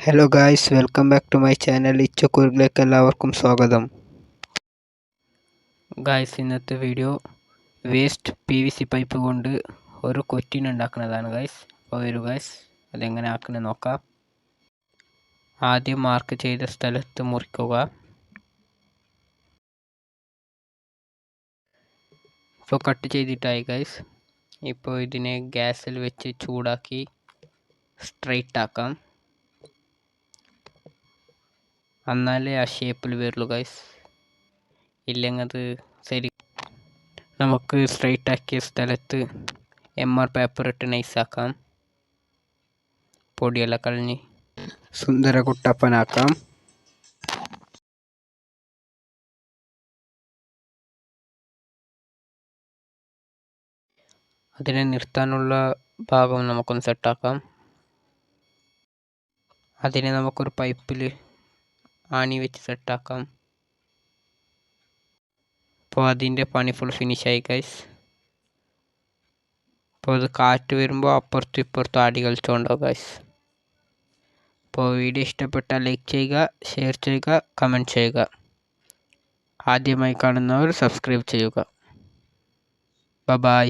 Hello guys, welcome back to my channel. ഇച്ചക്കൂറിലേക്ക് എല്ലാവർക്കും സ്വാഗതം. ഗായ്സ്, ഇന്നത്തെ വീഡിയോ വേസ്റ്റ് PVC പൈപ്പ് കൊണ്ട് ഒരു കൊറ്റിൻ ഉണ്ടാക്കുന്നതാണ് ഗായ്സ്. അപ്പോൾ വരൂ ഗായ്സ്, അതെങ്ങനെ ആക്കണമെന്ന് നോക്കാം. ആദ്യം മാർക്ക് ചെയ്ത സ്ഥലത്ത് മുറിക്കുക. ഇപ്പോൾ കട്ട് ചെയ്തിട്ടായി ഗായ്സ്. ഇപ്പോൾ ഇതിനെ ഗ്യാസിൽ വെച്ച് ചൂടാക്കി സ്ട്രൈറ്റ് ആക്കാം. എന്നാലേ ആ ഷേപ്പിൽ വരുള്ളൂ ഗൈസ്, ഇല്ലെങ്കിൽ അത് ശരി. നമുക്ക് സ്ട്രൈറ്റ് ആക്കിയ സ്ഥലത്ത് MR പേപ്പർ ഇട്ട് നൈസാക്കാം. പൊടിയെല്ലാം കളഞ്ഞ് സുന്ദര കുട്ടപ്പനാക്കാം. അതിനെ നിർത്താനുള്ള ഭാഗം നമുക്കൊന്ന് സെറ്റാക്കാം. അതിനെ നമുക്കൊരു പൈപ്പിൽ ആണി വെച്ച് സെറ്റാക്കാം. അപ്പോൾ അതിൻ്റെ പണി ഫുൾ ഫിനിഷായി ഗൈസ്. അപ്പോൾ അത് കാറ്റ് വരുമ്പോൾ അപ്പുറത്തും ഇപ്പുറത്തും ആടി കളിച്ചുകൊണ്ടാവും ഗൈസ്. അപ്പോൾ വീഡിയോ ഇഷ്ടപ്പെട്ടാൽ ലൈക്ക് ചെയ്യുക, ഷെയർ ചെയ്യുക, കമൻറ്റ് ചെയ്യുക. ആദ്യമായി കാണുന്നവർ സബ്സ്ക്രൈബ് ചെയ്യുക. ബൈ.